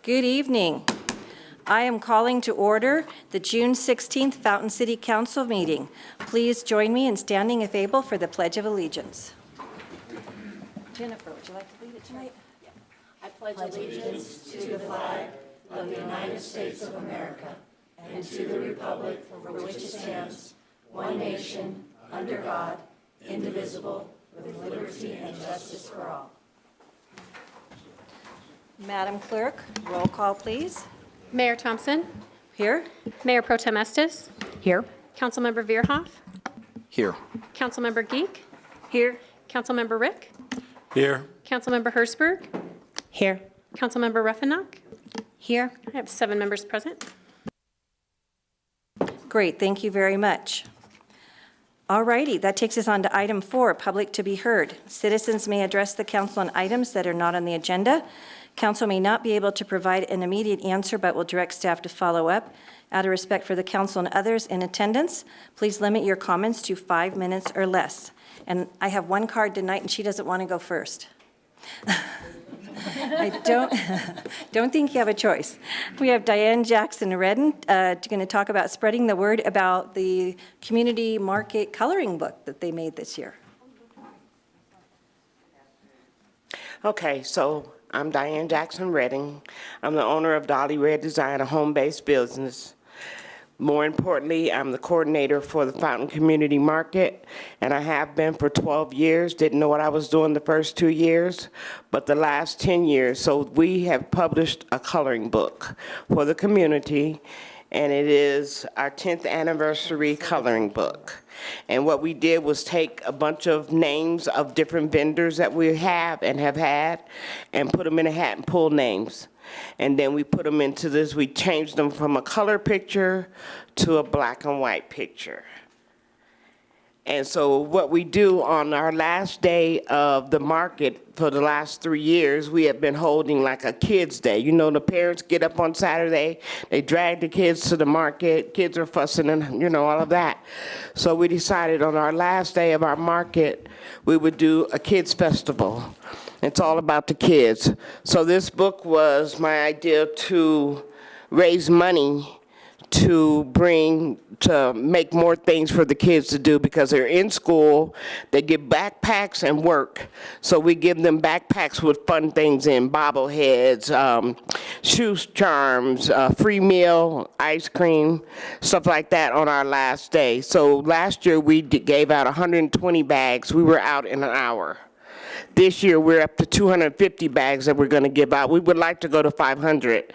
Good evening. I am calling to order the June 16th Fountain City Council meeting. Please join me in standing if able for the Pledge of Allegiance. Jennifer, would you like to lead it tonight? I pledge allegiance to the flag of the United States of America and to the republic for which it stands, one nation, under God, indivisible, with liberty and justice for all. Madam Clerk, roll call, please. Mayor Thompson. Here. Mayor Pro Tem Estes. Here. Councilmember Veerhoff. Here. Councilmember Geek. Here. Councilmember Rick. Here. Councilmember Hertzberg. Here. Councilmember Ruffenach. Here. I have 7 members present. Great, thank you very much. All righty, that takes us on to item 4, public to be heard. Citizens may address the council on items that are not on the agenda. Council may not be able to provide an immediate answer, but will direct staff to follow up. Out of respect for the council and others in attendance, please limit your comments to 5 minutes or less. And I have one card tonight, and she doesn't want to go first. I don't think you have a choice. We have Diane Jackson Redden going to talk about spreading the word about the community market coloring book that they made this year. Okay, so I'm Diane Jackson Redding. I'm the owner of Dolly Red Design, a home-based business. More importantly, I'm the coordinator for the Fountain Community Market, and I have been for 12 years. Didn't know what I was doing the first 2 years, but the last 10 years. So we have published a coloring book for the community, and it is our 10th anniversary coloring book. And what we did was take a bunch of names of different vendors that we have and have had and put them in a hat and pull names. And then we put them into this, we changed them from a color picture to a black and white picture. And so what we do on our last day of the market for the last 3 years, we have been holding like a kids' day. You know, the parents get up on Saturday, they drag the kids to the market, kids are fussing and, you know, all of that. So we decided on our last day of our market, we would do a kids' festival. It's all about the kids. So this book was my idea to raise money to make more things for the kids to do because they're in school, they get backpacks and work. So we give them backpacks with fun things in, bobbleheads, shoe charms, free meal, ice cream, stuff like that on our last day. So last year we gave out 120 bags. We were out in an hour. This year, we're up to 250 bags that we're going to give out. We would like to go to 500,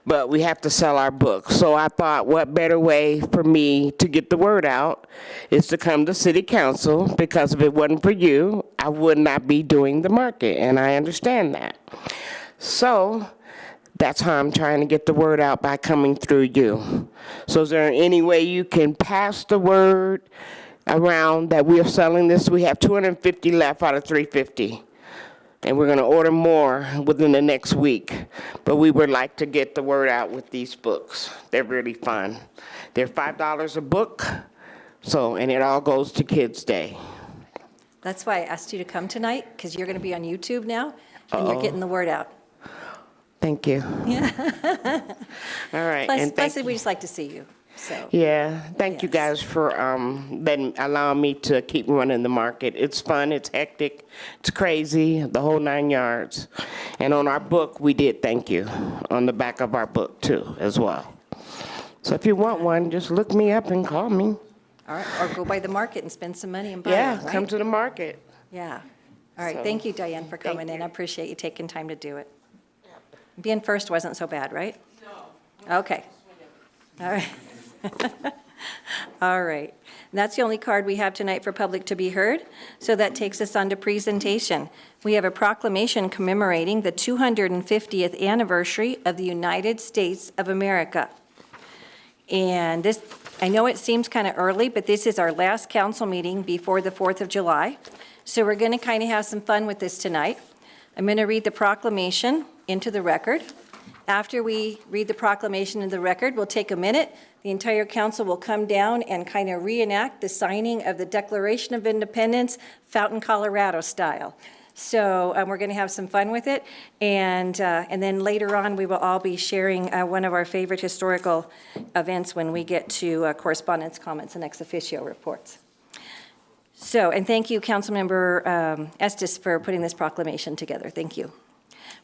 but we have to sell our book. So I thought, what better way for me to get the word out is to come to City Council, because if it wasn't for you, I would not be doing the market, and I understand that. So that's how I'm trying to get the word out, by coming through you. So is there any way you can pass the word around that we are selling this? We have 250 left out of 350, and we're going to order more within the next week. But we would like to get the word out with these books. They're really fun. They're $5 a book, so, and it all goes to Kids Day. That's why I asked you to come tonight, because you're going to be on YouTube now, and you're getting the word out. Thank you. Yeah. All right. Plus, we just like to see you. So. Yeah, thank you guys for allowing me to keep running the market. It's fun, it's hectic, it's crazy, the whole 9 yards. And on our book, we did thank you on the back of our book too, as well. So if you want one, just look me up and call me. All right, or go by the market and spend some money and buy Yeah, one, right? come to the market. Yeah. All right, So, thank you, Diane, for coming in. I appreciate you taking time to do it. Being first wasn't so bad, right? No. Okay. All right. All right. And that's the only card we have tonight for public to be heard. So that takes us on to presentation. We have a proclamation commemorating the 250th anniversary of the United States of America. And this, I know it seems kind of early, but this is our last council meeting before the 4th of July. So we're going to kind of have some fun with this tonight. I'm going to read the proclamation into the record. After we read the proclamation into the record, we'll take a minute. The entire council will come down and kind of reenact the signing of the Declaration of Independence, Fountain, Colorado style. So we're going to have some fun with it. And then later on, we will all be sharing one of our favorite historical events when we get to correspondence, comments, and ex officio reports. So, and thank you, Councilmember Estes, for putting this proclamation together. Thank you.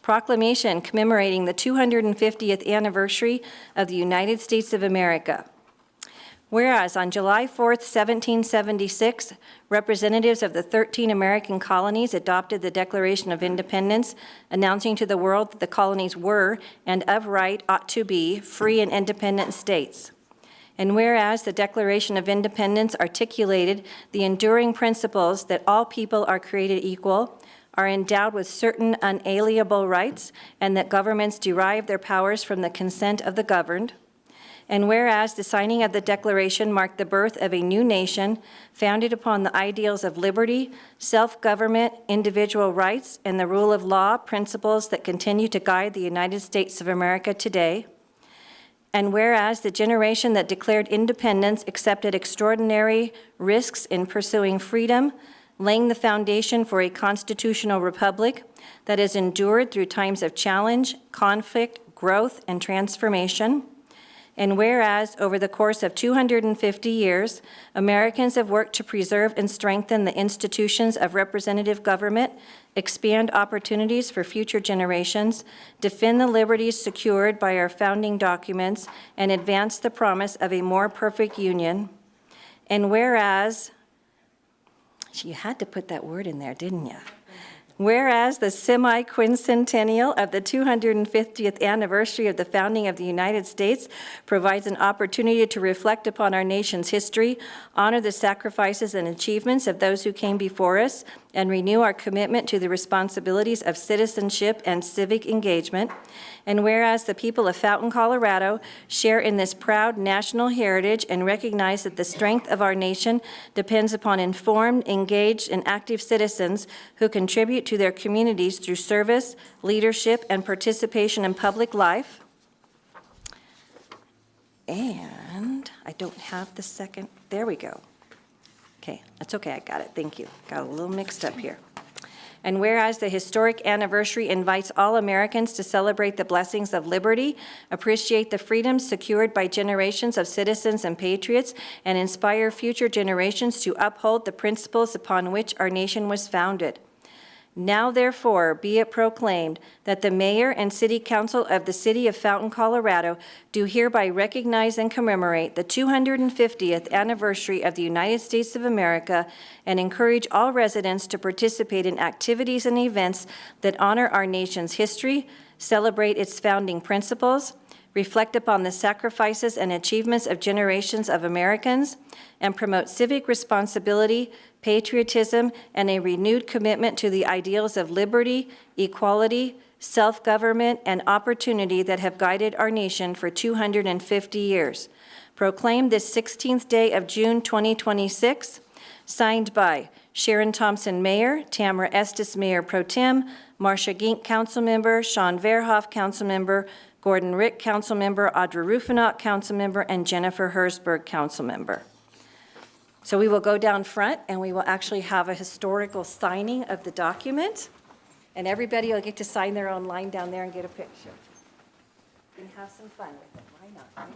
Proclamation commemorating the 250th anniversary of the United States of America. Whereas on July 4th, 1776, representatives of the 13 American colonies adopted the Declaration of Independence, announcing to the world that the colonies were, and of right ought to be, free and independent states. And whereas the Declaration of Independence articulated the enduring principles that all people are created equal, are endowed with certain unalienable rights, and that governments derive their powers from the consent of the governed. And whereas the signing of the Declaration marked the birth of a new nation founded upon the ideals of liberty, self-government, individual rights, and the rule of law, principles that continue to guide the United States of America today. And whereas the generation that declared independence accepted extraordinary risks in pursuing freedom, laying the foundation for a constitutional republic that has endured through times of challenge, conflict, growth, and transformation. And whereas over the course of 250 years, Americans have worked to preserve and strengthen the institutions of representative government, expand opportunities for future generations, defend the liberties secured by our founding documents, and advance the promise of a more perfect union. And whereas, you had to put that word in there, didn't you? Whereas the semi-quincentennial of the 250th anniversary of the founding of the United States provides an opportunity to reflect upon our nation's history, honor the sacrifices and achievements of those who came before us, and renew our commitment to the responsibilities of citizenship and civic engagement. And whereas the people of Fountain, Colorado share in this proud national heritage and recognize that the strength of our nation depends upon informed, engaged, and active citizens who contribute to their communities through service, leadership, and participation in public life. And I don't have the second, there we go. Okay, that's okay, I got it, thank you. Got a little mixed up here. And whereas the historic anniversary invites all Americans to celebrate the blessings of liberty, appreciate the freedoms secured by generations of citizens and patriots, and inspire future generations to uphold the principles upon which our nation was founded. Now, therefore, be it proclaimed that the mayor and city council of the city of Fountain, Colorado, do hereby recognize and commemorate the 250th anniversary of the United States of America and encourage all residents to participate in activities and events that honor our nation's history, celebrate its founding principles, reflect upon the sacrifices and achievements of generations of Americans, and promote civic responsibility, patriotism, and a renewed commitment to the ideals of liberty, equality, self-government, and opportunity that have guided our nation for 250 years. Proclaimed this 16th day of June 2026, signed by Sharon Thompson, Mayor, Tamara Estes, Mayor Pro Tem, Marcia Gink, Councilmember, Sean Verhoff, Councilmember, Gordon Rick, Councilmember, Audra Rufinock, Councilmember, and Jennifer Hersberg, Councilmember. So we will go down front and we will actually have a historical signing of the document. And everybody will get to sign their own line down there and get a picture. And have some fun with it, why not? Right?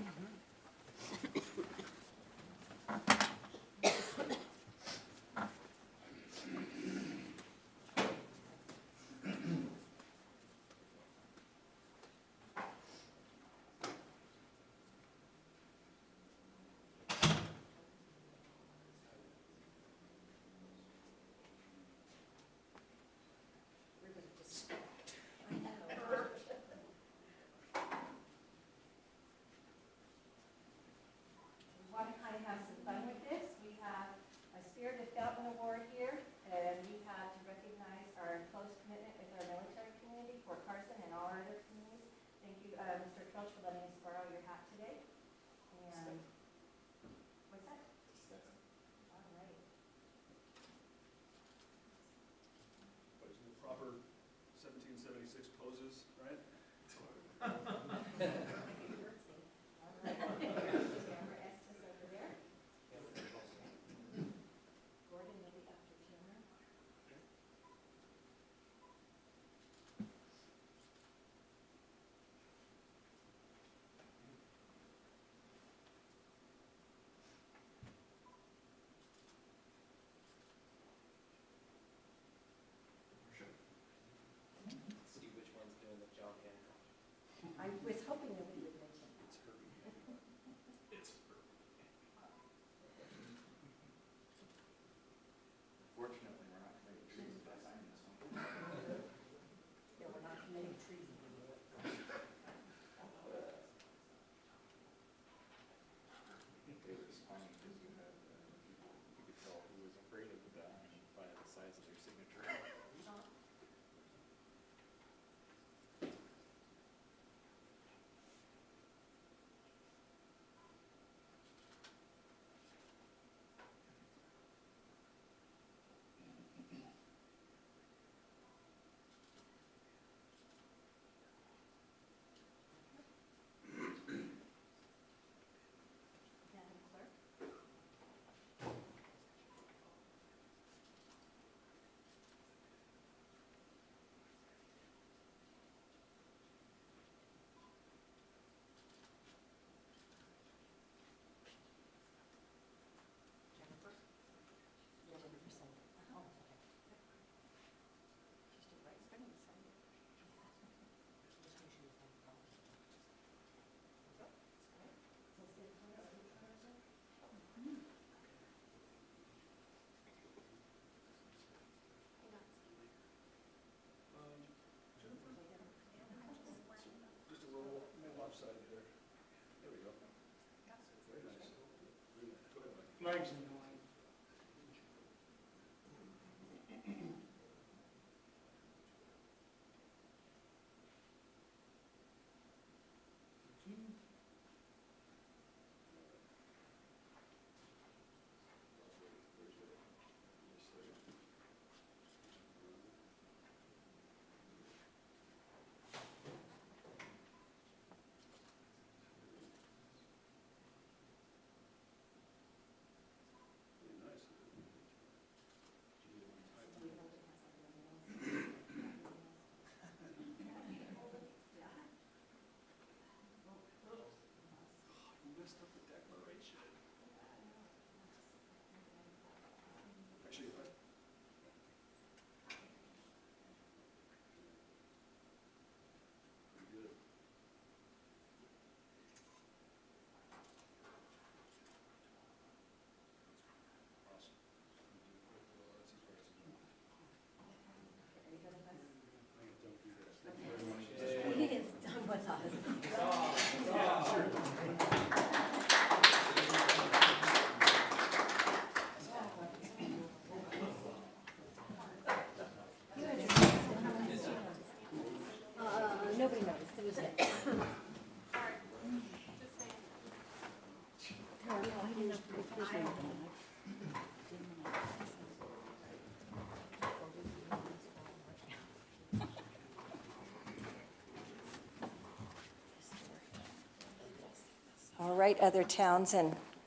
All right, other towns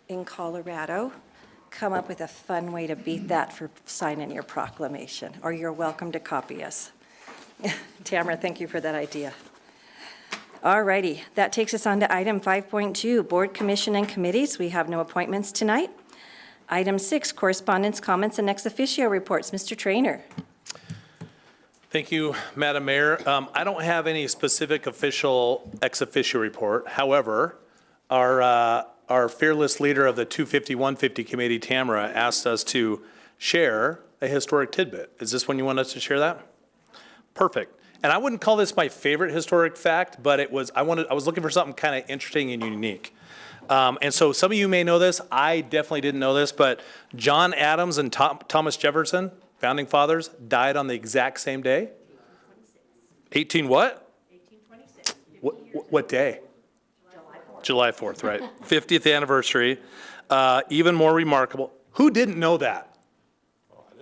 in Colorado, come up with a fun way to beat that for signing your proclamation, or you're welcome to copy us. Tamara, thank you for that idea. All righty, that takes us on to item 5.2, Board, Commission, and Committees. We have no appointments tonight. Item 6, Correspondence, Comments, and Ex Officio Reports. Mr. Trainer. Thank you, Madam Mayor. I don't have any specific official ex officio report. However, our fearless leader of the 250-150 committee, Tamara, asked us to share a historic tidbit. Is this when you want us to share that? Perfect. And I wouldn't call this my favorite historic fact, but it was. I was looking for something kind of interesting and unique. And so some of you may know this. I definitely didn't know this, but John Adams and Thomas Jefferson, founding fathers, died on the exact same day. 18 what? 1826. What day? July 4th, right? 50th anniversary. Even more remarkable. Who didn't know that?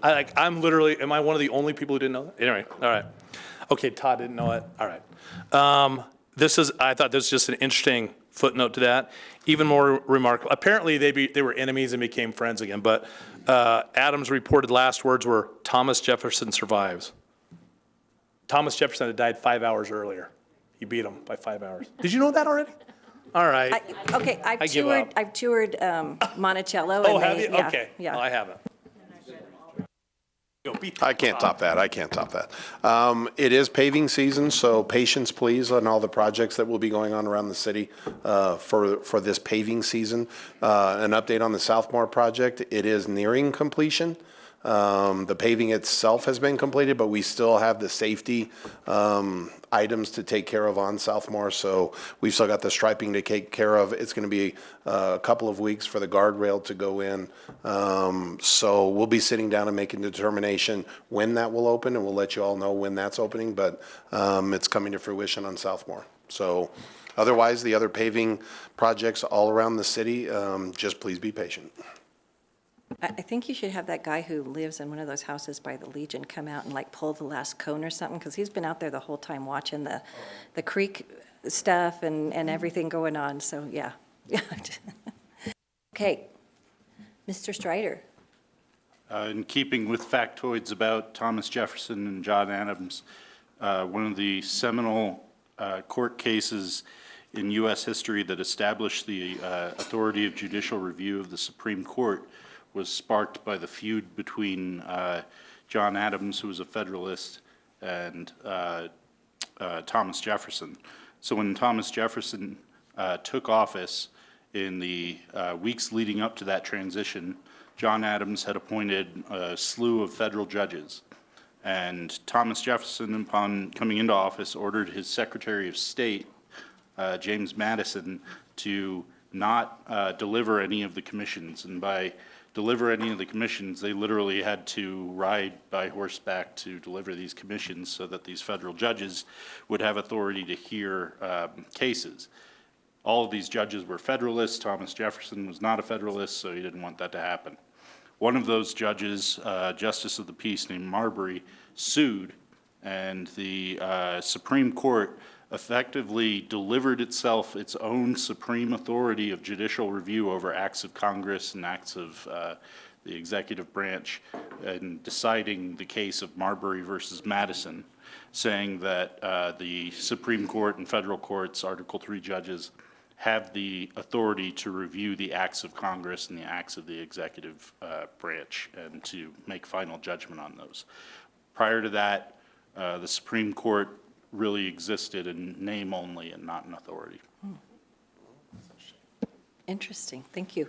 I'm literally, am I one of the only people who didn't know that? Anyway, all right. Okay, Todd didn't know it. All right. I thought this was just an interesting footnote to that. Even more remarkable. Apparently, they were enemies and became friends again. But Adams' reported last words were, "Thomas Jefferson survives." Thomas Jefferson had died 5 hours earlier. He beat him by 5 hours. Did you know that already? All right. I've toured Monticello. Oh, and have you? yeah, Okay. Yeah. No, I haven't. I can't top that. I can't top that. It is paving season, so patience, please, on all the projects that will be going on around the city for this paving season. An update on the Southmore project. It is nearing completion. The paving itself has been completed, but we still have the safety items to take care of on Southmore. So we've still got the striping to take care of. It's going to be a couple of weeks for the guardrail to go in. So we'll be sitting down and making a determination when that will open, and we'll let you all know when that's opening. But it's coming to fruition on Southmore. So otherwise, the other paving projects all around the city, just please be patient. I think you should have that guy who lives in one of those houses by the Legion come out and like pull the last cone or something, because he's been out there the whole time watching the creek stuff and everything going on, so yeah. Okay, Mr. Strider. In keeping with factoids about Thomas Jefferson and John Adams, one of the seminal court cases in U.S. history that established the authority of judicial review of the Supreme Court was sparked by the feud between John Adams, who was a Federalist, and Thomas Jefferson. So when Thomas Jefferson took office in the weeks leading up to that transition, John Adams had appointed a slew of federal judges. And Thomas Jefferson, upon coming into office, ordered his Secretary of State, James Madison, to not deliver any of the commissions. And by deliver any of the commissions, they literally had to ride by horseback to deliver these commissions so that these federal judges would have authority to hear cases. All of these judges were Federalists. Thomas Jefferson was not a Federalist, so he didn't want that to happen. One of those judges, Justice of the Peace named Marbury, sued, and the Supreme Court effectively delivered itself its own supreme authority of judicial review over acts of Congress and acts of the executive branch in deciding the case of Marbury versus Madison, saying that the Supreme Court and federal courts, Article III judges, have the authority to review the acts of Congress and the acts of the executive branch and to make final judgment on those. Prior to that, the Supreme Court really existed in name only and not in authority. Interesting, thank you.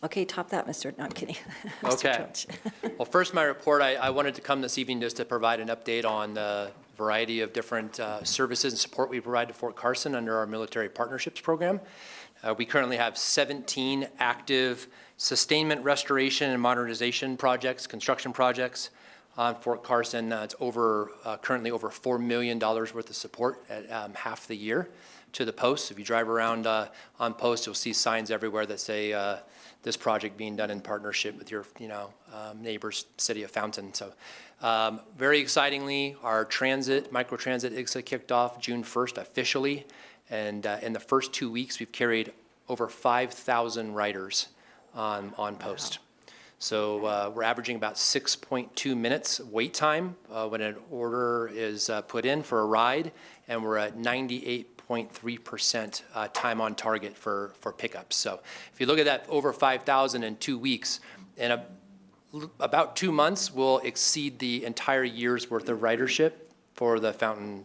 Okay, top that, Mr. No, I'm kidding. Okay. Well, first, my report, I wanted to come this evening just to provide an update on the variety of different services and support we provide to Fort Carson under our military partnerships program. We currently have 17 active sustainment, restoration, and modernization projects, construction projects on Fort Carson. It's currently over $4 million worth of support at half the year to the post. If you drive around on post, you'll see signs everywhere that say this project being done in partnership with your neighbors, City of Fountain. So very excitingly, our microtransit IGSA kicked off June 1st officially. And in the first 2 weeks, we've carried over 5,000 riders on post. So we're averaging about 6.2 minutes wait time when an order is put in for a ride, and we're at 98.3% time on target for pickups. So if you look at that, over 5,000 in 2 weeks, in about 2 months, we'll exceed the entire year's worth of ridership for the Fountain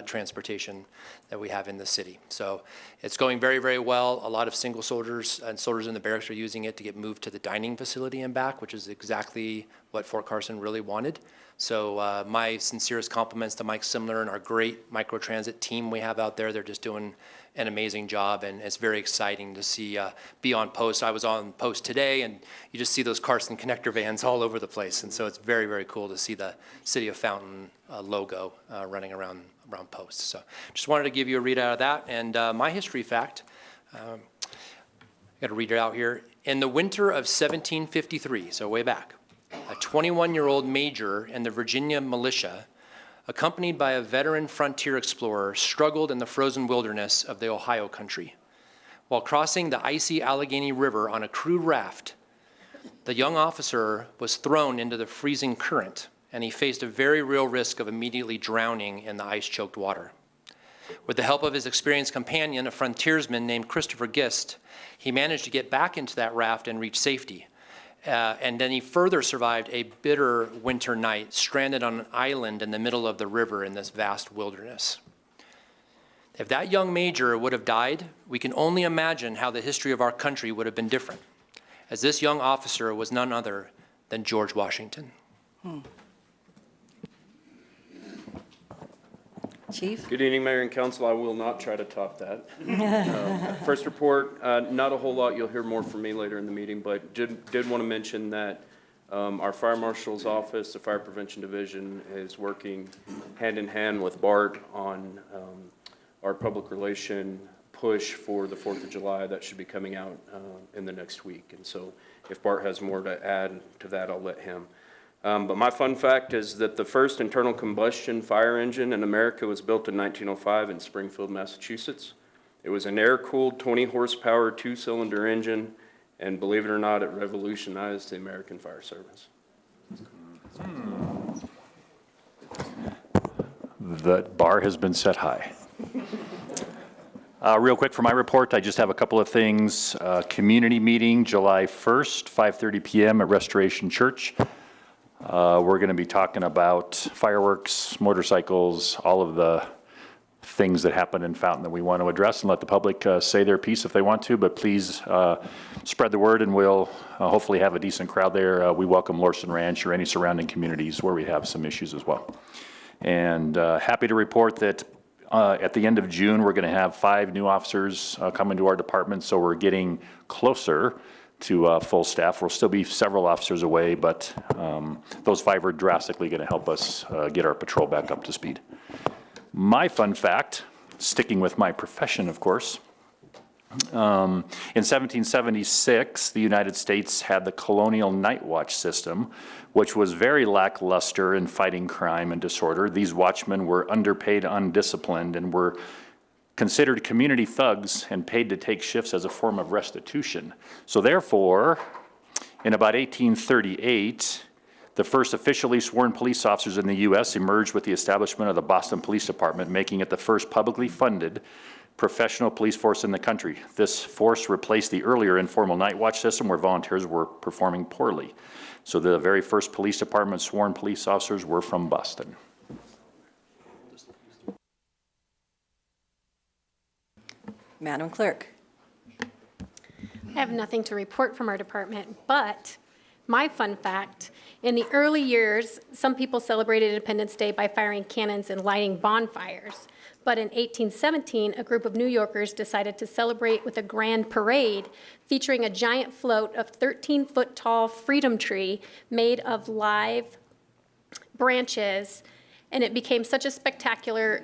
transportation that we have in the city. So it's going very, very well. A lot of single soldiers and soldiers in the barracks are using it to get moved to the dining facility and back, which is exactly what Fort Carson really wanted. So my sincerest compliments to Mike Simler and our great microtransit team we have out there. They're just doing an amazing job, and it's very exciting to see be on post. I was on post today, and you just see those Carson Connector vans all over the place, and so it's very, very cool to see the City of Fountain logo running around post. So just wanted to give you a readout of that, and my history fact, I got to read it out here. In the winter of 1753, so way back, a 21-year-old major in the Virginia militia, accompanied by a veteran frontier explorer, struggled in the frozen wilderness of the Ohio country. While crossing the icy Allegheny River on a crude raft, the young officer was thrown into the freezing current, and he faced a very real risk of immediately drowning in the ice-choked water. With the help of his experienced companion, a frontiersman named Christopher Gist, he managed to get back into that raft and reach safety. And then he further survived a bitter winter night, stranded on an island in the middle of the river in this vast wilderness. If that young major would have died, we can only imagine how the history of our country would have been different, as this young officer was none other than George Washington. Chief? Good evening, Mayor and Council. I will not try to top that. First report, not a whole lot. You'll hear more from me later in the meeting, but did want to mention that our Fire Marshal's Office, the Fire Prevention Division, is working hand in hand with BART on our public relation push for the 4th of July. That should be coming out in the next week. And so if Bart has more to add to that, I'll let him. But my fun fact is that the first internal combustion fire engine in America was built in 1905 in Springfield, Massachusetts. It was an air-cooled 20 horsepower, 2-cylinder engine, and believe it or not, it revolutionized the American fire service. The bar has been set high. Real quick for my report, I just have a couple of things. Community meeting, July 1st, 5:30 PM at Restoration Church. We're going to be talking about fireworks, motorcycles, all of the things that happen in Fountain that we want to address, and let the public say their piece if they want to, but please spread the word, and we'll hopefully have a decent crowd there. We welcome Lorson Ranch or any surrounding communities where we have some issues as well. And happy to report that at the end of June, we're going to have 5 new officers come into our department, so we're getting closer to full staff. We'll still be several officers away, but those 5 are drastically going to help us get our patrol back up to speed. My fun fact, sticking with my profession, of course, in 1776, the United States had the Colonial Night Watch system, which was very lackluster in fighting crime and disorder. These watchmen were underpaid, undisciplined, and were considered community thugs and paid to take shifts as a form of restitution. So therefore, in about 1838, the first officially sworn police officers in the U.S. emerged with the establishment of the Boston Police Department, making it the first publicly funded professional police force in the country. This force replaced the earlier informal night watch system where volunteers were performing poorly. So the very first police department sworn police officers were from Boston. Madam Clerk? I have nothing to report from our department, but my fun fact, in the early years, some people celebrated Independence Day by firing cannons and lighting bonfires. But in 1817, a group of New Yorkers decided to celebrate with a grand parade featuring a giant float of 13-foot-tall freedom tree made of live branches, and it became such a spectacle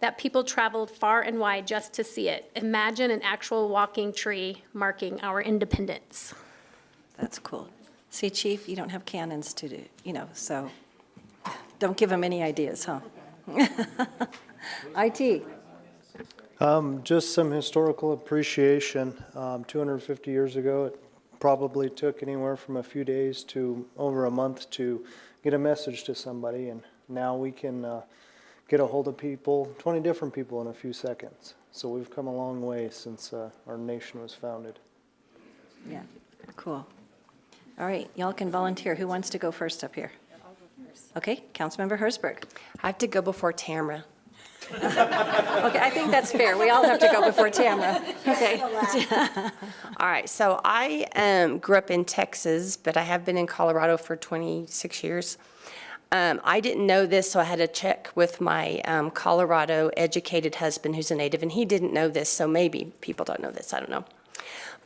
that people traveled far and wide just to see it. Imagine an actual walking tree marking our independence. That's cool. See, Chief, you don't have cannons to do, so don't give them any ideas, huh? IT. Just some historical appreciation. 250 years ago, it probably took anywhere from a few days to over a month to get a message to somebody, and now we can get a hold of people, 20 different people in a few seconds. So we've come a long way since our nation was founded. Yeah, cool. All right, y'all can volunteer. Who wants to go first up here? Okay, Councilmember Hertzberg. I have to go before Tamara. Okay, I think that's fair. We all have to go before Tamara. Okay. All right, so I grew up in Texas, but I have been in Colorado for 26 years. I didn't know this, so I had to check with my Colorado-educated husband, who's a native, and he didn't know this, so maybe people don't know this, I don't know.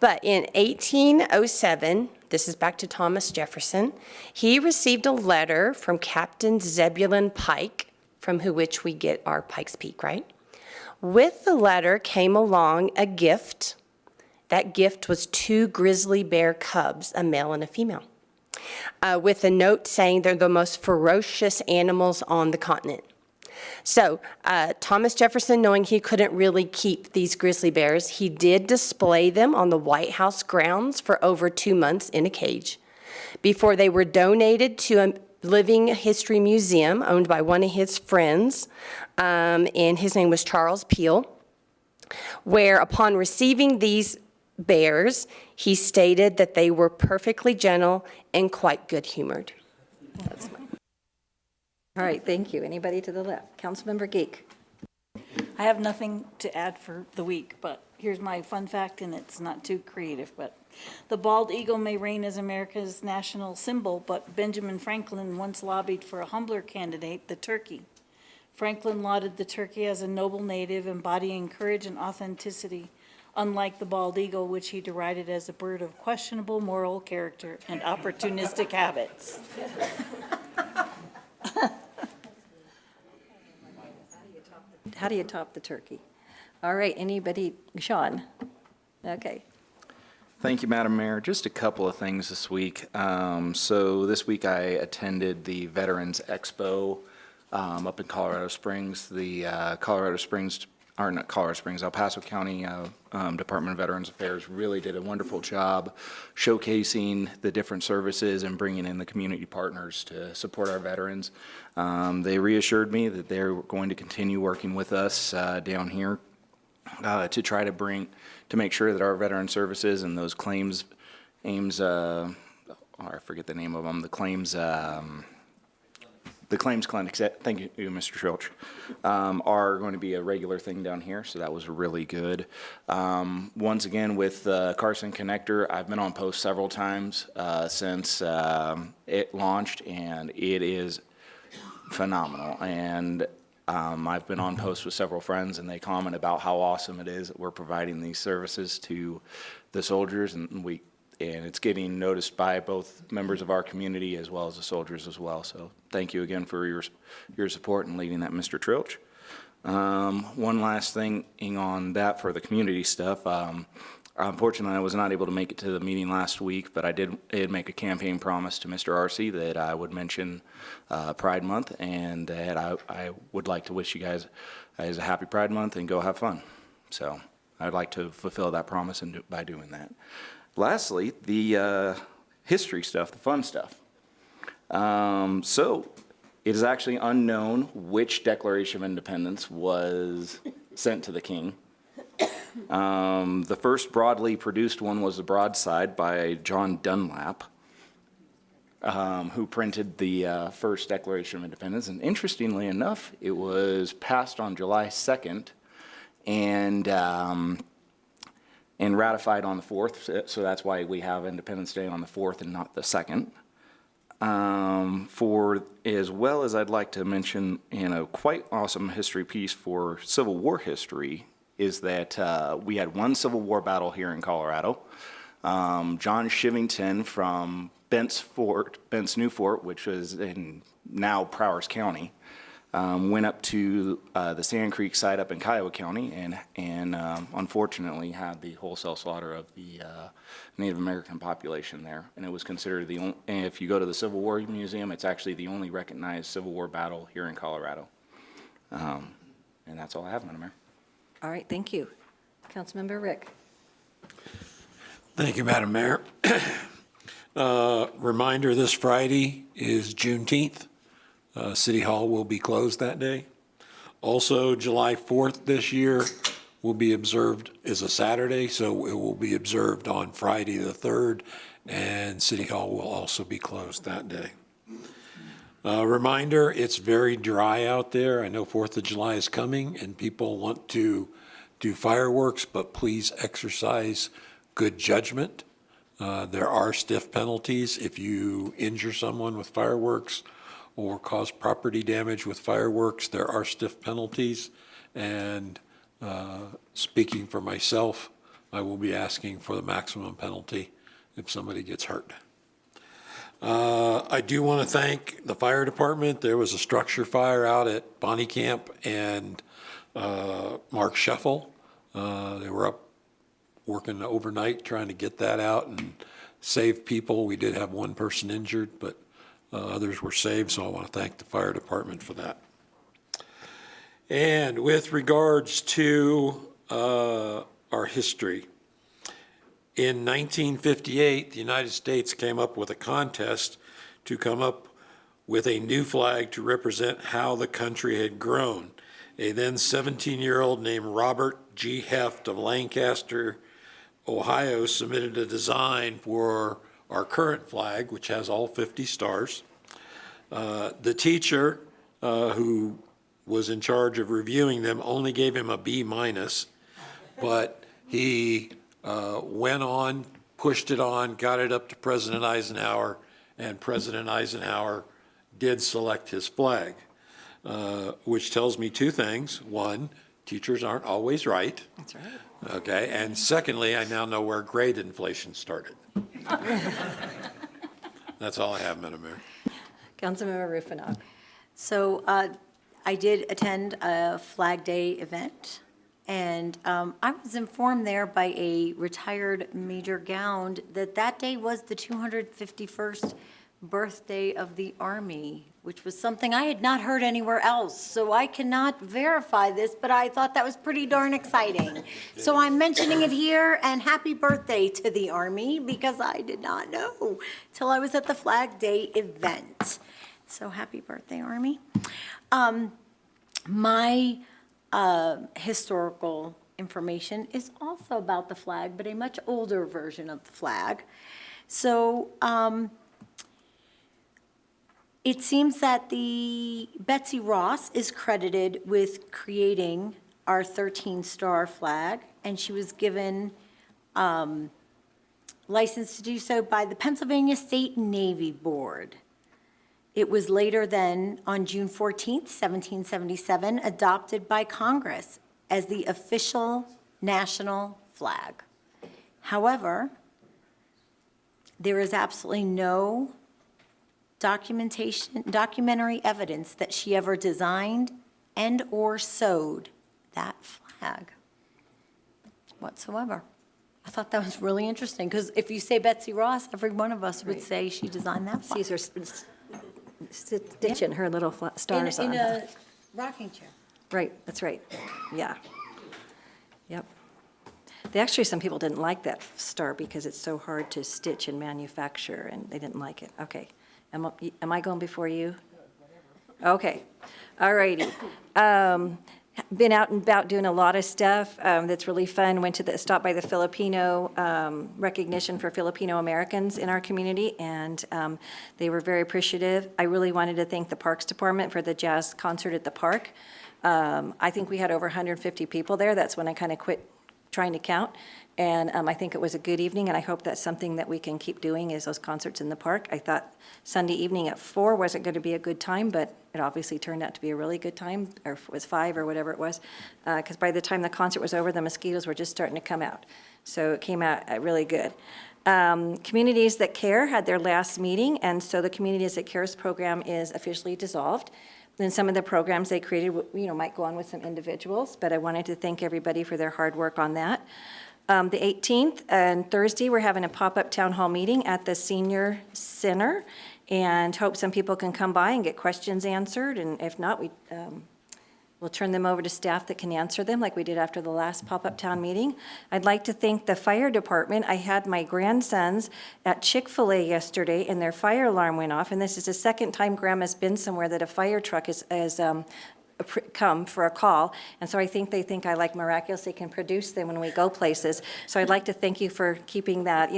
But in 1807, this is back to Thomas Jefferson, he received a letter from Captain Zebulon Pike, from which we get our Pikes Peak, right? With the letter came along a gift. That gift was 2 grizzly bear cubs, a male and a female, with a note saying they're the most ferocious animals on the continent. So Thomas Jefferson, knowing he couldn't really keep these grizzly bears, he did display them on the White House grounds for over 2 months in a cage before they were donated to a living history museum owned by one of his friends, and his name was Charles Peel, where upon receiving these bears, he stated that they were perfectly gentle and quite good-humored. All right, thank you. Anybody to the left? Councilmember Geek. I have nothing to add for the week, but here's my fun fact, and it's not too creative, but the bald eagle may reign as America's national symbol, but Benjamin Franklin once lobbied for a humbler candidate, the turkey. Franklin lauded the turkey as a noble native embodying courage and authenticity, unlike the bald eagle, which he derided as a bird of questionable moral character and opportunistic habits. How do you top the turkey? All right, anybody? Sean? Okay. Thank you, Madam Mayor. Just a couple of things this week. So this week I attended the Veterans Expo up in Colorado Springs. The El Paso County Department of Veterans Affairs really did a wonderful job showcasing the different services and bringing in the community partners to support our veterans. They reassured me that they're going to continue working with us down here to try to make sure that our veteran services and those claims aims, I forget the name of them, the claims clinics, thank you, Mr. Trilch, are going to be a regular thing down here, so that was really good. Once again, with Carson Connector, I've been on post several times since it launched, and it is phenomenal. And I've been on post with several friends, and they comment about how awesome it is that we're providing these services to the soldiers, and it's getting noticed by both members of our community as well as the soldiers as well. So thank you again for your support in leading that, Mr. Trilch. One last thing on that for the community stuff. Unfortunately, I was not able to make it to the meeting last week, but I did make a campaign promise to Mr. Arce that I would mention Pride Month, and that I would like to wish you guys a happy Pride Month and go have fun. So I'd like to fulfill that promise by doing that. Lastly, the history stuff, the fun stuff. So it is actually unknown which Declaration of Independence was sent to the King. The first broadly produced one was the broadside by John Dunlap, who printed the first Declaration of Independence. And interestingly enough, it was passed on July 2nd and ratified on the 4th, so that's why we have Independence Day on the 4th and not the 2nd. As well as I'd like to mention, a quite awesome history piece for Civil War history is that we had one Civil War battle here in Colorado. John Shivington from Bent's New Fort, which was in now Prowers County, went up to the Sand Creek site up in Kiowa County and unfortunately had the wholesale slaughter of the Native American population there. And it was considered the only, if you go to the Civil War Museum, it's actually the only recognized Civil War battle here in Colorado. And that's all I have, Madam Mayor. All right, thank you. Councilmember Rick. Thank you, Madam Mayor. Reminder, this Friday is Juneteenth. City Hall will be closed that day. Also, July 4th this year will be observed as a Saturday, so it will be observed on Friday the 3rd, and City Hall will also be closed that day. Reminder, it's very dry out there. I know 4th of July is coming and people want to do fireworks, but please exercise good judgment. There are stiff penalties if you injure someone with fireworks or cause property damage with fireworks. There are stiff penalties, and speaking for myself, I will be asking for the maximum penalty if somebody gets hurt. I do want to thank the fire department. There was a structure fire out at Bonnie Camp and Mark Shuffle. They were up working overnight trying to get that out and save people. We did have one person injured, but others were saved, so I want to thank the fire department for that. And with regards to our history, in 1958, the United States came up with a contest to come up with a new flag to represent how the country had grown. A then 17-year-old named Robert G. Heft of Lancaster, Ohio submitted a design for our current flag, which has all 50 stars. The teacher who was in charge of reviewing them only gave him a B-, but he went on, pushed it on, got it up to President Eisenhower, and President Eisenhower did select his flag, which tells me two things. One, teachers aren't always right. That's right. Okay, and secondly, I now know where grade inflation started. That's all I have, Madam Mayor. Councilmember Ruffino. So I did attend a Flag Day event, and I was informed there by a retired Major Gound that that day was the 251st birthday of the Army, which was something I had not heard anywhere else. So I cannot verify this, but I thought that was pretty darn exciting. So I'm mentioning it here, and happy birthday to the Army, because I did not know till I was at the Flag Day event. So happy birthday, Army. My historical information is also about the flag, but a much older version of the flag. So it seems that the Betsy Ross is credited with creating our 13-star flag, and she was given license to do so by the Pennsylvania State Navy Board. It was later then, on June 14th, 1777, adopted by Congress as the official national flag. However, there is absolutely no documentary evidence that she ever designed and or sewed that flag whatsoever. I thought that was really interesting, because if you say Betsy Ross, every one of us would say she designed that flag. Sees her stitching her little stars on. In a rocking chair. Right, that's right. Yeah. Yep. Actually, some people didn't like that star because it's so hard to stitch and manufacture, and they didn't like it. Okay. Am I going before you? Okay. All righty. Been out and about doing a lot of stuff that's really fun. Stopped by the Filipino recognition for Filipino Americans in our community, and they were very appreciative. I really wanted to thank the Parks Department for the jazz concert at the park. I think we had over 150 people there. That's when I kind of quit trying to count. And I think it was a good evening, and I hope that's something that we can keep doing, is those concerts in the park. I thought Sunday evening at 4 wasn't going to be a good time, but it obviously turned out to be a really good time, or it was 5 or whatever it was, because by the time the concert was over, the mosquitoes were just starting to come out. So it came out really good. Communities That Care had their last meeting, and so the Communities That Cares program is officially dissolved. And some of the programs they created, might go on with some individuals, but I wanted to thank everybody for their hard work on that. The 18th and Thursday, we're having a pop-up town hall meeting at the Senior Center, and hope some people can come by and get questions answered, and if not, we'll turn them over to staff that can answer them, like we did after the last pop-up town meeting. I'd like to thank the fire department. I had my grandsons at Chick-fil-A yesterday, and their fire alarm went off, and this is the second time Grandma's been somewhere that a fire truck has come for a call, and so I think they think I miraculously can produce them when we go places. So I'd like to thank you for keeping that,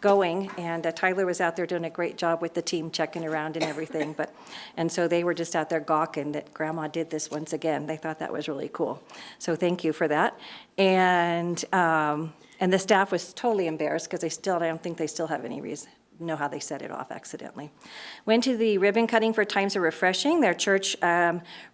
going, and Tyler was out there doing a great job with the team, checking around and everything, and so they were just out there gawking that Grandma did this once again. They thought that was really cool. So thank you for that. And the staff was totally embarrassed, because I don't think they still have any reason know how they set it off accidentally. Went to the ribbon cutting for Times of Refreshing. Their church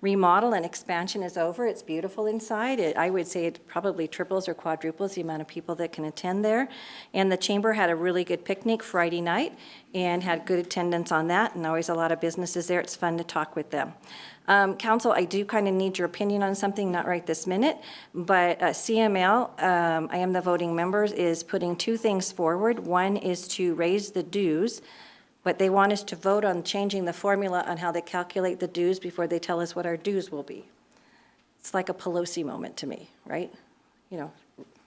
remodel and expansion is over. It's beautiful inside. I would say it probably triples or quadruples the amount of people that can attend there. And the chamber had a really good picnic Friday night and had good attendance on that, and always a lot of businesses there. It's fun to talk with them. Council, I do kind of need your opinion on something, not right this minute, but CML, I am the voting members, is putting two things forward. One is to raise the dues, but they want us to vote on changing the formula on how they calculate the dues before they tell us what our dues will be. It's like a Pelosi moment to me, right?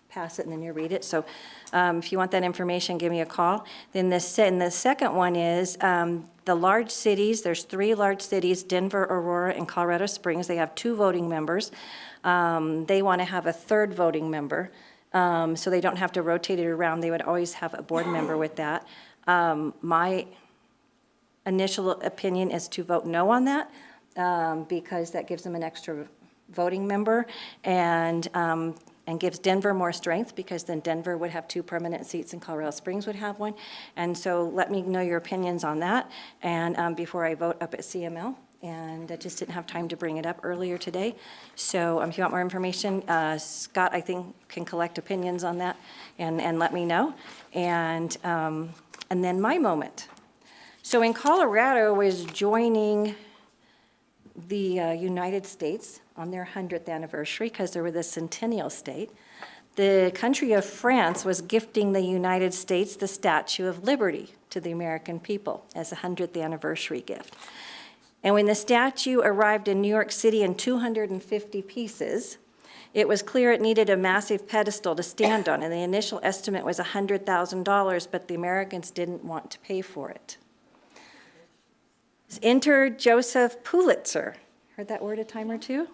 Pass it and then you read it. So if you want that information, give me a call. Then the second one is the large cities. There's 3 large cities, Denver, Aurora, and Colorado Springs. They have 2 voting members. They want to have a 3rd voting member so they don't have to rotate it around. They would always have a board member with that. My initial opinion is to vote no on that, because that gives them an extra voting member, and gives Denver more strength, because then Denver would have 2 permanent seats and Colorado Springs would have 1. And so let me know your opinions on that, and before I vote up at CML. And I just didn't have time to bring it up earlier today. So if you want more information, Scott, I think, can collect opinions on that and let me know. And then my moment. So in Colorado was joining the United States on their 100th anniversary, because they were the centennial state. The country of France was gifting the United States the Statue of Liberty to the American people as a 100th anniversary gift. And when the statue arrived in New York City in 250 pieces, it was clear it needed a massive pedestal to stand on, and the initial estimate was $100,000, but the Americans didn't want to pay for it. Enter Joseph Pulitzer. Heard that word a time or two?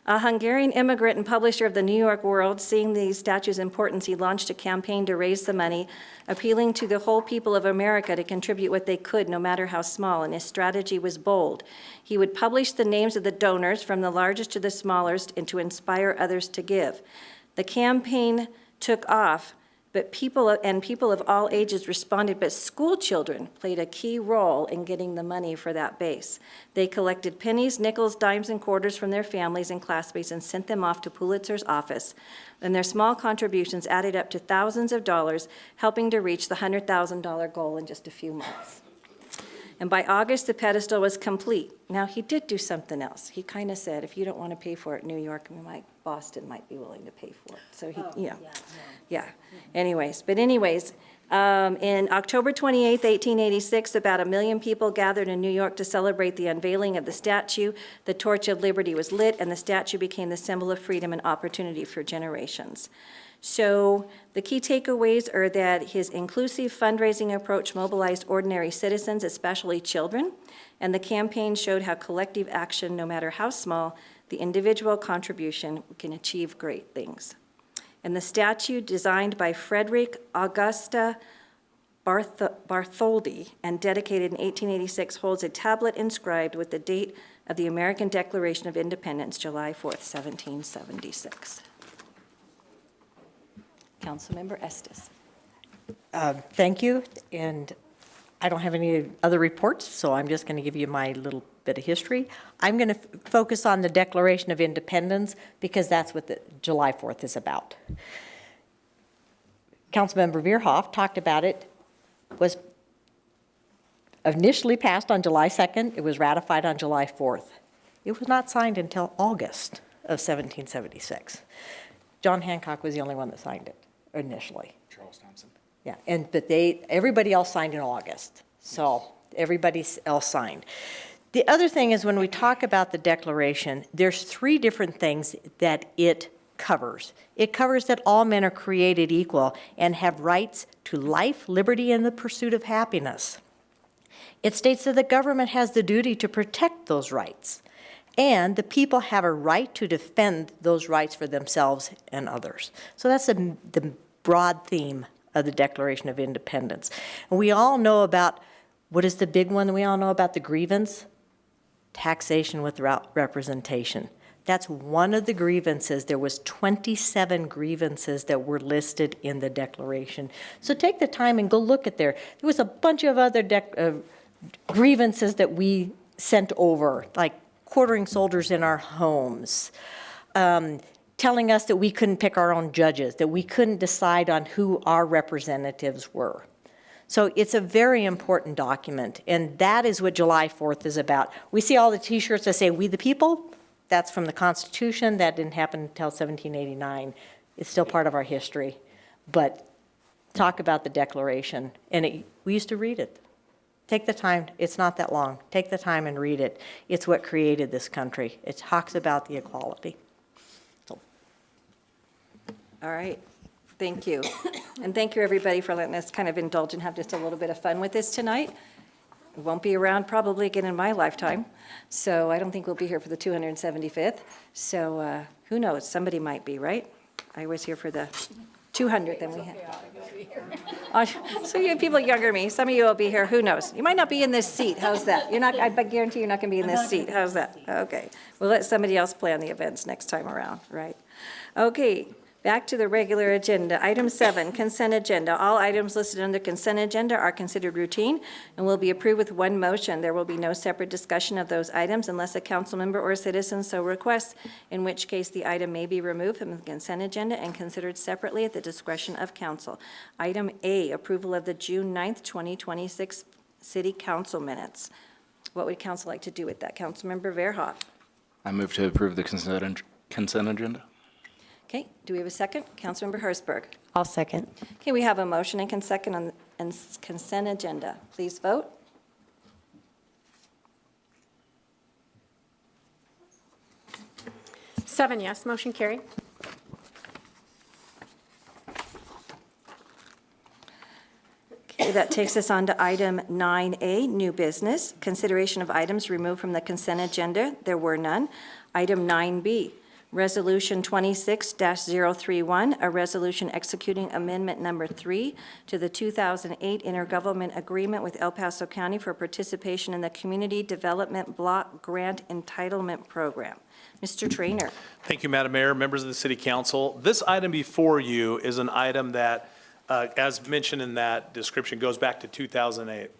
A Hungarian immigrant and publisher of the New York World, seeing the statue's importance, he launched a campaign to raise the money, appealing to the whole people of America to contribute what they could, no matter how small, and his strategy was bold. He would publish the names of the donors, from the largest to the smallest, and to inspire others to give. The campaign took off, but people of all ages responded, but school children played a key role in getting the money for that base. They collected pennies, nickels, dimes, and quarters from their families and classmates and sent them off to Pulitzer's office. And their small contributions added up to thousands of dollars, helping to reach the $100,000 goal in just a few months. And by August, the pedestal was complete. Now, he did do something else. He kind of said, if you don't want to pay for it, New York, Boston might be willing to pay for it. So yeah. Anyways, in October 28, 1886, about 1 million people gathered in New York to celebrate the unveiling of the statue. The torch of liberty was lit, and the statue became the symbol of freedom and opportunity for generations. So the key takeaways are that his inclusive fundraising approach mobilized ordinary citizens, especially children, and the campaign showed how collective action, no matter how small, the individual contribution can achieve great things. And the statue, designed by Frederick Augusta Bartholdi and dedicated in 1886, holds a tablet inscribed with the date of the American Declaration of Independence, July 4th, 1776. Councilmember Estes. Thank you, and I don't have any other reports, so I'm just going to give you my little bit of history. I'm going to focus on the Declaration of Independence because that's what the July 4th is about. Councilmember Veerhoff talked about it, was initially passed on July 2nd. It was ratified on July 4th. It was not signed until August of 1776. John Hancock was the only one that signed it initially. Charles Thompson. Yeah, but everybody else signed in August. So everybody else signed. The other thing is when we talk about the Declaration, there's 3 different things that it covers. It covers that all men are created equal and have rights to life, liberty, and the pursuit of happiness. It states that the government has the duty to protect those rights, and the people have a right to defend those rights for themselves and others. So that's the broad theme of the Declaration of Independence. And we all know about, what is the big one we all know about, the grievance? Taxation without representation. That's one of the grievances. There was 27 grievances that were listed in the Declaration. So take the time and go look at there. There was a bunch of other grievances that we sent over, like quartering soldiers in our homes, telling us that we couldn't pick our own judges, that we couldn't decide on who our representatives were. So it's a very important document, and that is what July 4th is about. We see all the T-shirts that say, "We the people." That's from the Constitution. That didn't happen until 1789. It's still part of our history. But talk about the Declaration, and we used to read it. Take the time. It's not that long. Take the time and read it. It's what created this country. It talks about the equality. So. All right. Thank you. And thank you, everybody, for letting us kind of indulge and have just a little bit of fun with this tonight. It won't be around probably again in my lifetime, so I don't think we'll be here for the 275th. So who knows? Somebody might be, right? I was here for the 200 then we have. Oh, so you people younger than me, some of you will be here, who knows? You might not be in this seat, how's that? You're not, I guarantee you're not gonna be in this seat, how's that? Okay, we'll let somebody else plan the events next time around, right? Okay, back to the regular agenda. Item 7, consent agenda. All items listed on the consent agenda are considered routine and will be approved with one motion. There will be no separate discussion of those items unless a council member or citizen so requests, in which case the item may be removed from the consent agenda and considered separately at the discretion of council. Item A, approval of the June 9th, 2026 city council minutes. What would council like to do with that? Councilmember Verhoff. I move to approve the consent agenda. Okay, do we have a second? Councilmember Hertzberg. I'll second. Okay, we have a motion and consent on the consent agenda. Please vote. Seven yes, motion carried. Okay, that takes us on to item 9A, new business. Consideration of items removed from the consent agenda. There were none. Item 9B, Resolution 26-031, a resolution executing Amendment Number 3 to the 2008 Intergovernment Agreement with El Paso County for participation in the Community Development Block Grant Entitlement Program. Mr. Trainer. Thank you, Madam Mayor, members of the City Council. This item before you is an item that, as mentioned in that description, goes back to 2008.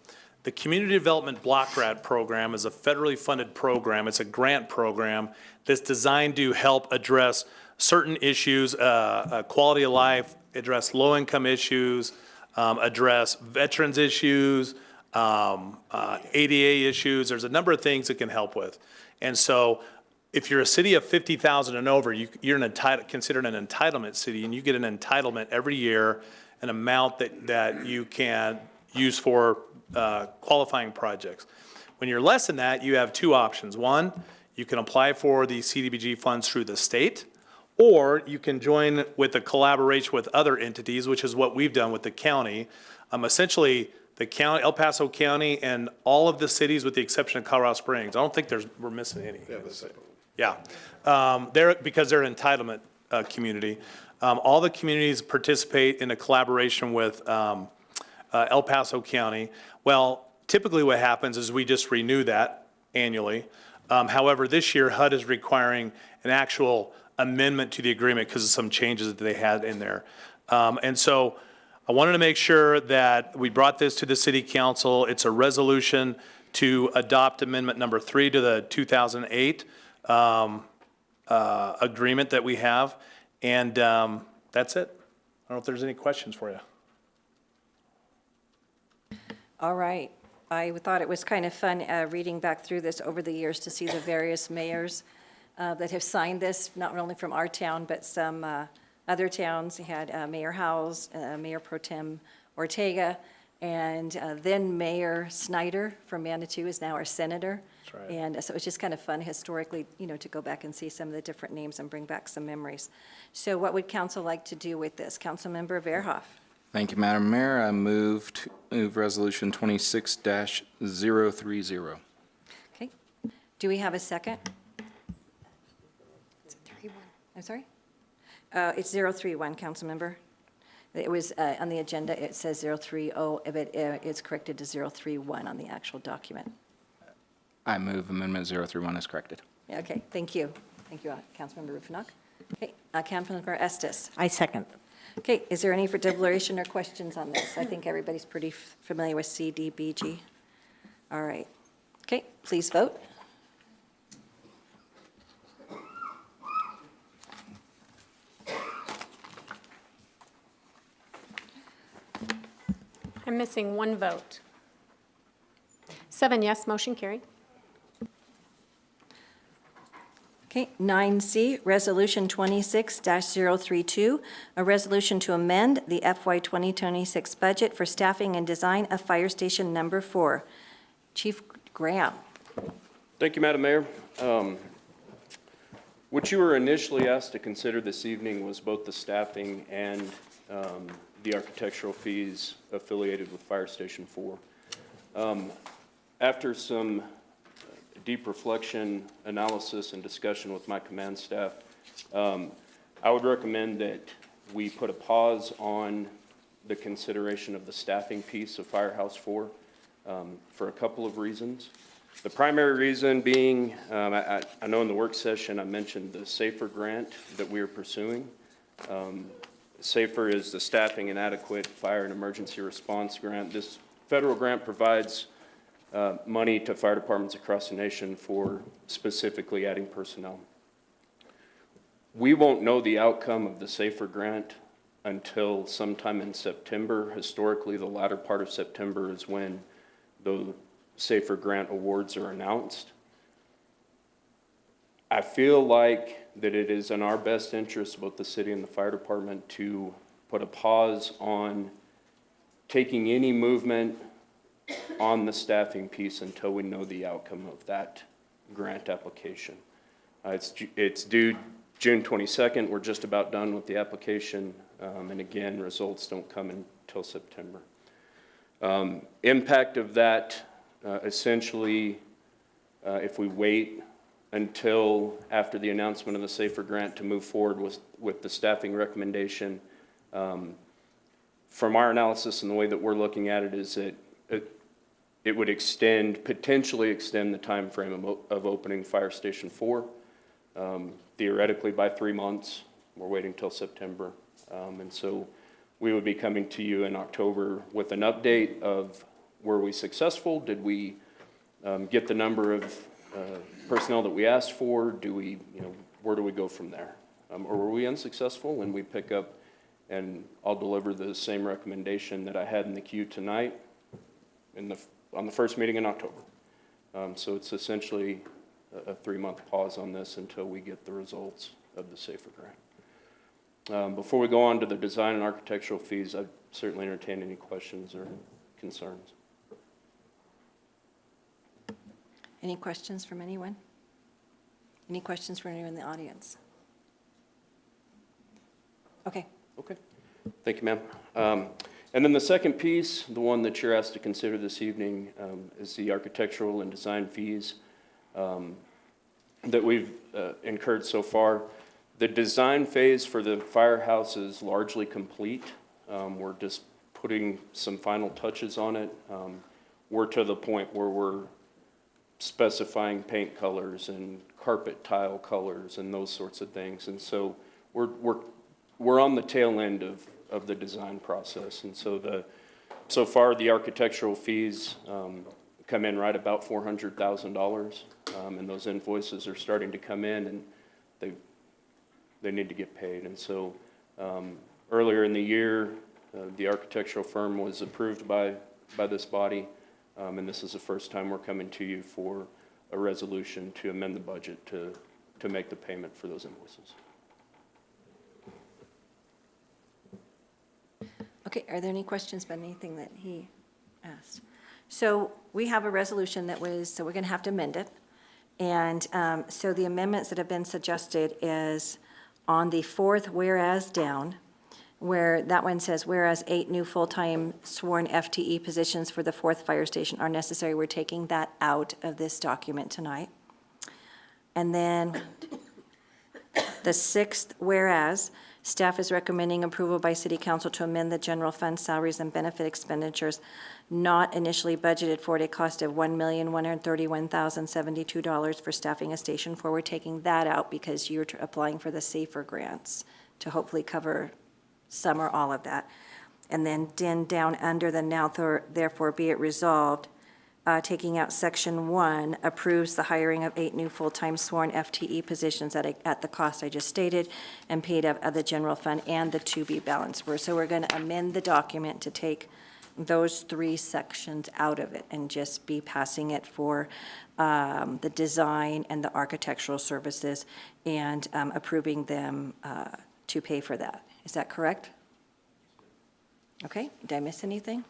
The Community Development Block Grant Program is a federally funded program. It's a grant program that's designed to help address certain issues, quality of life, address low-income issues, address veterans issues, ADA issues. There's a number of things it can help with. And so if you're a city of 50,000 and over, you're considered an entitlement city, and you get an entitlement every year, an amount that you can use for qualifying projects. When you're less than that, you have two options. One, you can apply for the CDBG funds through the state, or you can join with a collaboration with other entities, which is what we've done with the county. Essentially, the county, El Paso County, and all of the cities with the exception of Colorado Springs. I don't think we're missing any. Yeah, because they're an entitlement community. All the communities participate in a collaboration with El Paso County. Well, typically what happens is we just renew that annually. However, this year HUD is requiring an actual amendment to the agreement because of some changes that they had in there. And so I wanted to make sure that we brought this to the City Council. It's a resolution to adopt Amendment Number 3 to the 2008 agreement that we have. And that's it. I don't know if there's any questions for you. All right. I thought it was kind of fun reading back through this over the years to see the various mayors that have signed this, not only from our town, but some other towns. You had Mayor Howells, Mayor Pro Tem Ortega, and then Mayor Snyder from Manitou is now our senator. That's right. And so it's just kind of fun historically, to go back and see some of the different names and bring back some memories. So what would council like to do with this? Councilmember Verhoff. Thank you, Madam Mayor. I move Resolution 26-030. Okay. Do we have a second? I'm sorry? It's 031, Councilmember. It was on the agenda, it says 030, but it's corrected to 031 on the actual document. I move Amendment 031 is corrected. Yeah, okay, thank you. Thank you, Councilmember Rufinock. Okay, Councilmember Estes. I second. Okay, is there any for deliberation or questions on this? I think everybody's pretty familiar with CDBG. All right. Okay, please vote. I'm missing one vote. 7 yes, motion carried. Okay, 9C, Resolution 26-032, a resolution to amend the FY 2026 budget for staffing and design of Fire Station Number 4. Chief Graham. Thank you, Madam Mayor. What you were initially asked to consider this evening was both the staffing and the architectural fees affiliated with Fire Station 4. After some deep reflection, analysis, and discussion with my command staff, I would recommend that we put a pause on the consideration of the staffing piece of Firehouse 4 for a couple of reasons. The primary reason being, I know in the work session I mentioned the SAFER grant that we are pursuing. SAFER is the Staffing and Adequate Fire and Emergency Response Grant. This federal grant provides money to fire departments across the nation for specifically adding personnel. We won't know the outcome of the SAFER grant until sometime in September. Historically, the latter part of September is when the SAFER grant awards are announced. I feel like that it is in our best interest, both the city and the fire department, to put a pause on taking any movement on the staffing piece until we know the outcome of that grant application. It's due June 22nd. We're just about done with the application. And again, results don't come until September. Impact of that, essentially, if we wait until after the announcement of the SAFER grant to move forward with the staffing recommendation, from our analysis and the way that we're looking at it is that it would potentially extend the time frame of opening Fire Station 4, theoretically by 3 months. We're waiting till September. And so we would be coming to you in October with an update of, were we successful? Did we get the number of personnel that we asked for? Where do we go from there? Or were we unsuccessful? And we pick up, and I'll deliver the same recommendation that I had in the queue tonight on the first meeting in October. So it's essentially a 3-month pause on this until we get the results of the SAFER grant. Before we go on to the design and architectural fees, I'd certainly entertain any questions or concerns. Any questions from anyone? Any questions from anyone in the audience? Okay. Okay. Thank you, ma'am. And then the second piece, the one that you're asked to consider this evening, is the architectural and design fees that we've incurred so far. The design phase for the firehouse is largely complete. We're just putting some final touches on it. We're to the point where we're specifying paint colors and carpet tile colors and those sorts of things. And so we're on the tail end of the design process. And so far the architectural fees come in right about $400,000, and those invoices are starting to come in, and they need to get paid. And so earlier in the year, the architectural firm was approved by this body, and this is the first time we're coming to you for a resolution to amend the budget to make the payment for those invoices. Okay, are there any questions about anything that he asked? So we have a resolution so we're going to have to amend it. And so the amendments that have been suggested is on the fourth whereas down, where that one says, whereas 8 new full-time sworn FTE positions for the 4th fire station are necessary. We're taking that out of this document tonight. And then the 6th whereas, staff is recommending approval by City Council to amend the general fund salaries and benefit expenditures not initially budgeted for at a cost of $1,131,072 for staffing a Station 4. We're taking that out because you're applying for the SAFER grants to hopefully cover some or all of that. And then down under the now therefore be it resolved, taking out section 1, approves the hiring of 8 new full-time sworn FTE positions at the cost I just stated and paid out of the general fund and the to-be balance. So we're going to amend the document to take those 3 sections out of it and just be passing it for the design and the architectural services and approving them to pay for that. Is that correct? Okay, did I miss anything?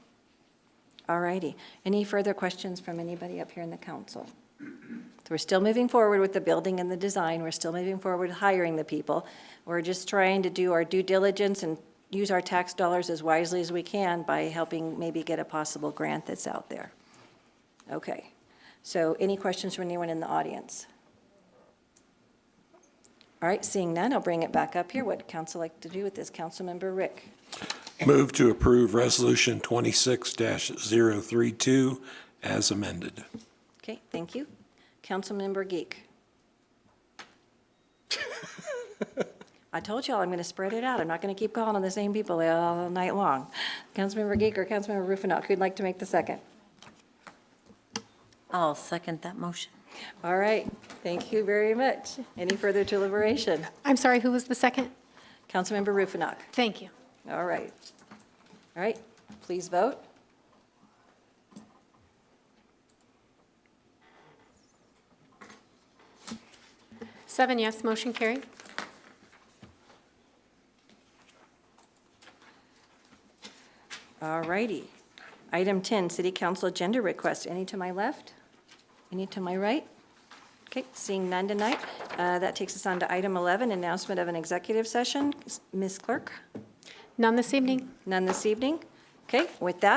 All righty. Any further questions from anybody up here in the council? So we're still moving forward with the building and the design. We're still moving forward with hiring the people. We're just trying to do our due diligence and use our tax dollars as wisely as we can by helping maybe get a possible grant that's out there. Okay. So any questions from anyone in the audience? All right, seeing none, I'll bring it back up here. What would council like to do with this? Councilmember Rick. Move to approve Resolution 26-032 as amended. Okay, thank you. Councilmember Geek. I told y'all I'm going to spread it out. I'm not going to keep calling on the same people all night long. Councilmember Geek or Councilmember Rufinock, who'd like to make the second? I'll second that motion. All right, thank you very much. Any further deliberation? I'm sorry, who was the second? Councilmember Rufinock. Thank you. All right. All right, please vote. Seven yes, motion carried. All righty. Item 10, City Council Agenda Request. Any to my left? Any to my right? Okay, seeing none tonight. That takes us on to item 11, announcement of an executive session. Ms. Clerk? None this evening. None this evening? Okay, with that,